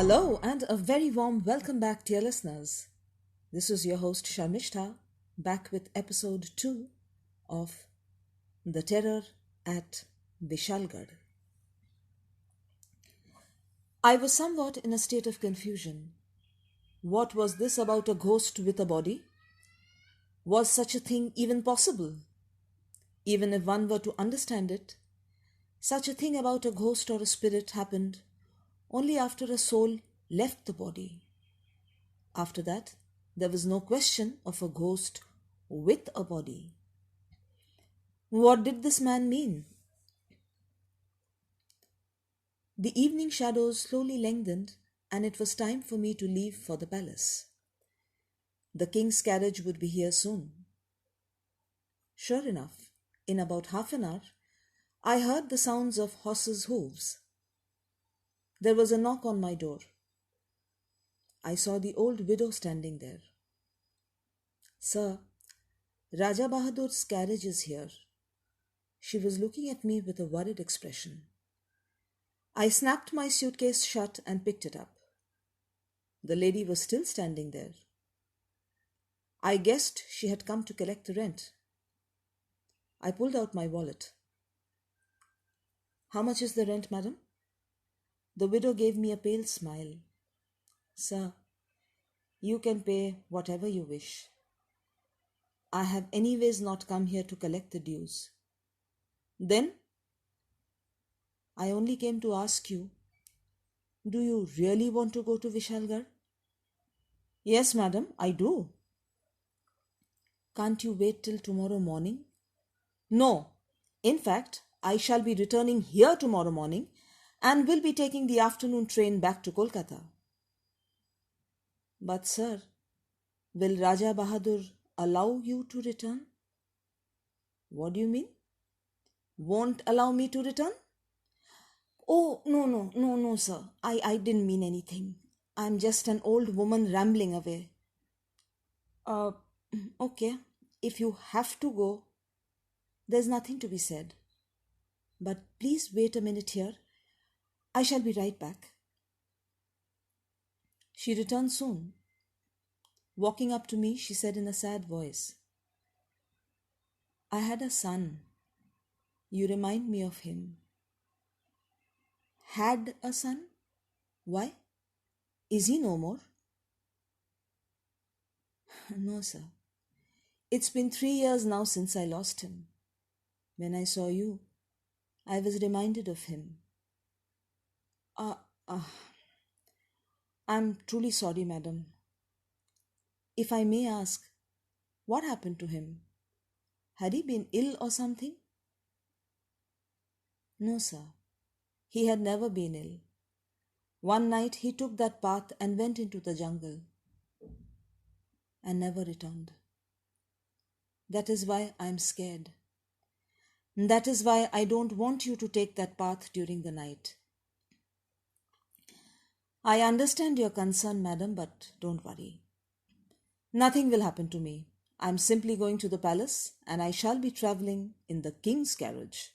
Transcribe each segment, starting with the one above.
Hello and a very warm welcome back, dear listeners. This is your host Sharmishta, back with episode 2 of The Terror at Vishalgarh. I was somewhat in a state of confusion. What was this about a ghost with a body? Was such a thing even possible? Even if one were to understand it, such a thing about a ghost or a spirit happened only after a soul left the body. After that, there was no question of a ghost with a body. What did this man mean? The evening shadows slowly lengthened, and it was time for me to leave for the palace. The king's carriage would be here soon. Sure enough, in about half an hour, I heard the sounds of horses' hooves. There was a knock on my door. I saw the old widow standing there. Sir, Raja Bahadur's carriage is here. She was looking at me with a worried expression. I snapped my suitcase shut and picked it up. The lady was still standing there. I guessed she had come to collect the rent. I pulled out my wallet. How much is the rent, madam? The widow gave me a pale smile. Sir, you can pay whatever you wish. I have anyways not come here to collect the dues. Then, I only came to ask you, do you really want to go to Vishalgarh? Yes, madam, I do. Can't you wait till tomorrow morning? No. In fact, I shall be returning here tomorrow morning and will be taking the afternoon train back to Kolkata. But sir, will Raja Bahadur allow you to return? What do you mean? Won't allow me to return? Oh, no, sir. I didn't mean anything. I'm just an old woman rambling away. Uh, okay. If you have to go, there's nothing to be said. But please wait a minute here. I shall be right back. She returned soon. Walking up to me, she said in a sad voice, I had a son. You remind me of him. Had a son? Why? Is he no more? No, sir. It's been 3 years now since I lost him. When I saw you, I was reminded of him. I'm truly sorry, madam. If I may ask, what happened to him? Had he been ill or something? No, sir. He had never been ill. One night he took that path and went into the jungle and never returned. That is why I am scared. That is why I don't want you to take that path during the night. I understand your concern, madam, but don't worry. Nothing will happen to me. I am simply going to the palace and I shall be travelling in the king's carriage.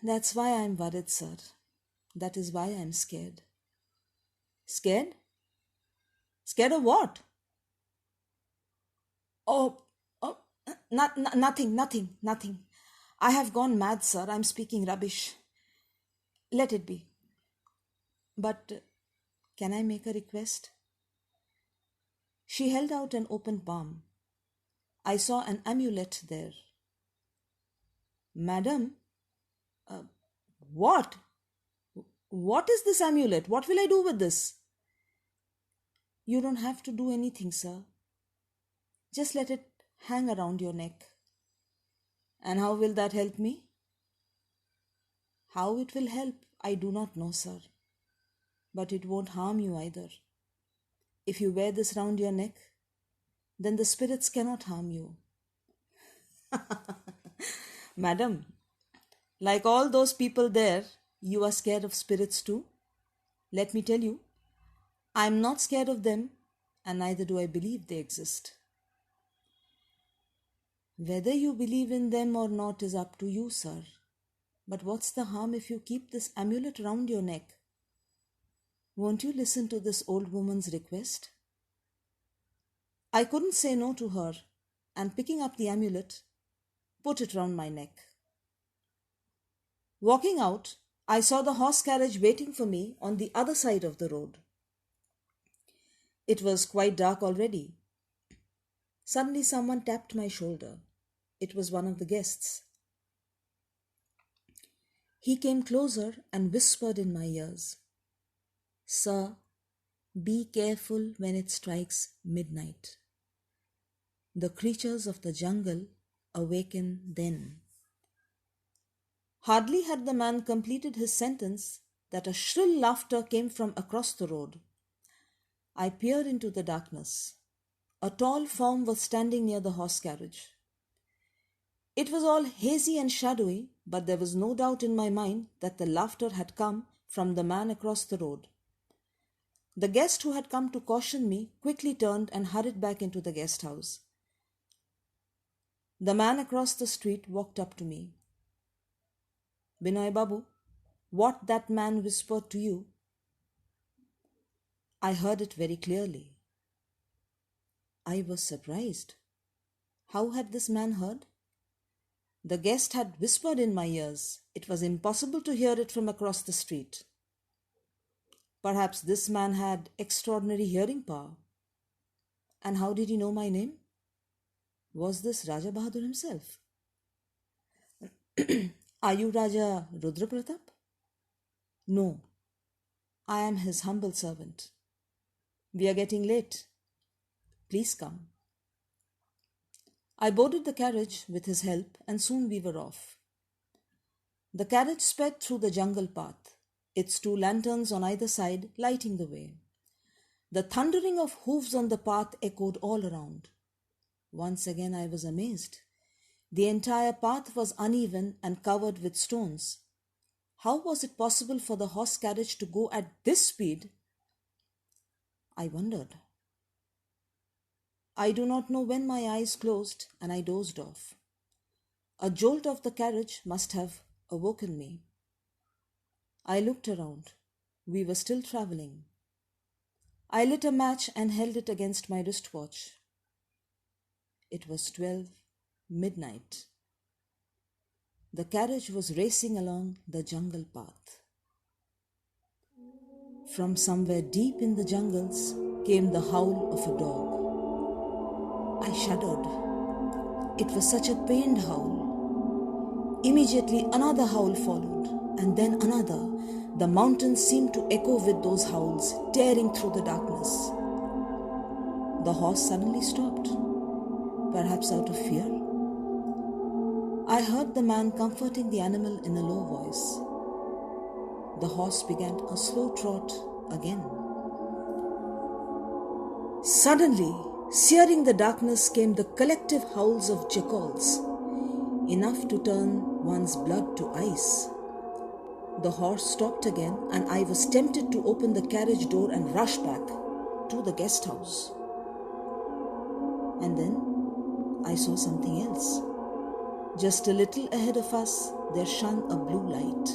That's why I am worried, sir. That is why I am scared. Scared? Scared of what? Oh, nothing. I have gone mad, sir. I am speaking rubbish. Let it be. But can I make a request? She held out an open palm. I saw an amulet there. Madam, what? What is this amulet? What will I do with this? You don't have to do anything, sir. Just let it hang around your neck. And how will that help me? How it will help, I do not know, sir. But it won't harm you either. If you wear this round your neck, then the spirits cannot harm you. Madam, like all those people there, you are scared of spirits too? Let me tell you, I am not scared of them, and neither do I believe they exist. Whether you believe in them or not is up to you, sir. But what's the harm if you keep this amulet round your neck? Won't you listen to this old woman's request? I couldn't say no to her, and picking up the amulet, put it round my neck. Walking out, I saw the horse carriage waiting for me on the other side of the road. It was quite dark already. Suddenly someone tapped my shoulder. It was one of the guests. He came closer and whispered in my ears, "Sir, be careful when it strikes midnight. The creatures of the jungle awaken then." Hardly had the man completed his sentence that a shrill laughter came from across the road. I peered into the darkness. A tall form was standing near the horse carriage. It was all hazy and shadowy, but there was no doubt in my mind that the laughter had come from the man across the road. The guest who had come to caution me quickly turned and hurried back into the guest house. The man across the street walked up to me. "Binoy Babu, what that man whispered to you?" I heard it very clearly. I was surprised. How had this man heard? The guest had whispered in my ears. It was impossible to hear it from across the street. Perhaps this man had extraordinary hearing power. And how did he know my name? Was this Raja Bahadur himself? "Are you Raja Rudra Pratap?" "No, I am his humble servant. We are getting late. Please come." I boarded the carriage with his help, and soon we were off. The carriage sped through the jungle path, its 2 lanterns on either side lighting the way. The thundering of hooves on the path echoed all around. Once again I was amazed. The entire path was uneven and covered with stones. How was it possible for the horse carriage to go at this speed? I wondered. I do not know when my eyes closed and I dozed off. A jolt of the carriage must have awoken me. I looked around. We were still traveling. I lit a match and held it against my wristwatch. It was 12 midnight. The carriage was racing along the jungle path. From somewhere deep in the jungles came the howl of a dog. I shuddered. It was such a pained howl. Immediately another howl followed, and then another. The mountains seemed to echo with those howls, tearing through the darkness. The horse suddenly stopped, perhaps out of fear. I heard the man comforting the animal in a low voice. The horse began a slow trot again. Suddenly, searing the darkness, came the collective howls of jackals, enough to turn one's blood to ice. The horse stopped again, and I was tempted to open the carriage door and rush back to the guest house. And then I saw something else. Just a little ahead of us, there shone a blue light.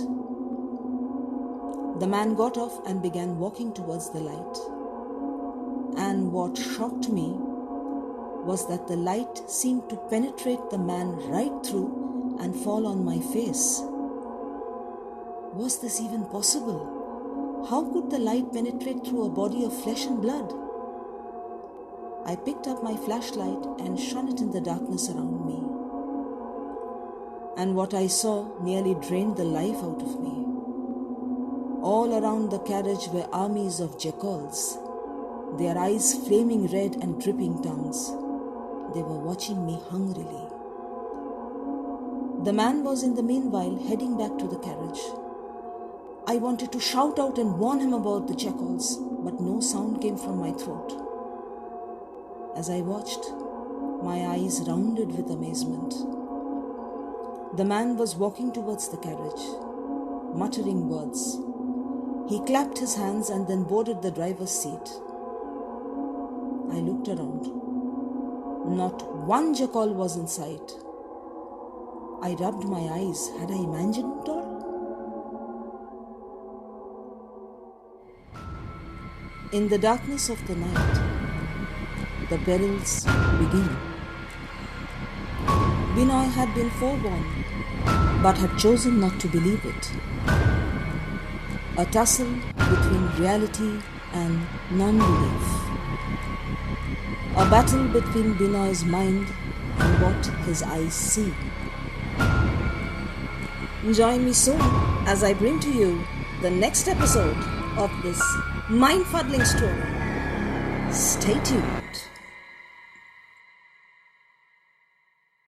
The man got off and began walking towards the light. And what shocked me was that the light seemed to penetrate the man right through and fall on my face. Was this even possible? How could the light penetrate through a body of flesh and blood? I picked up my flashlight and shone it in the darkness around me. And what I saw nearly drained the life out of me. All around the carriage were armies of jackals, their eyes flaming red and dripping tongues. They were watching me hungrily. The man was in the meanwhile heading back to the carriage. I wanted to shout out and warn him about the jackals, but no sound came from my throat. As I watched, my eyes rounded with amazement. The man was walking towards the carriage, muttering words. He clapped his hands and then boarded the driver's seat. I looked around. Not one jackal was in sight. I rubbed my eyes. Had I imagined it all? In the darkness of the night, the perils begin. Binoy had been forewarned, but had chosen not to believe it. A tussle between reality and non-belief. A battle between Binoy's mind and what his eyes see. Join me soon as I bring to you the next episode of this mind-fuddling story. Stay tuned.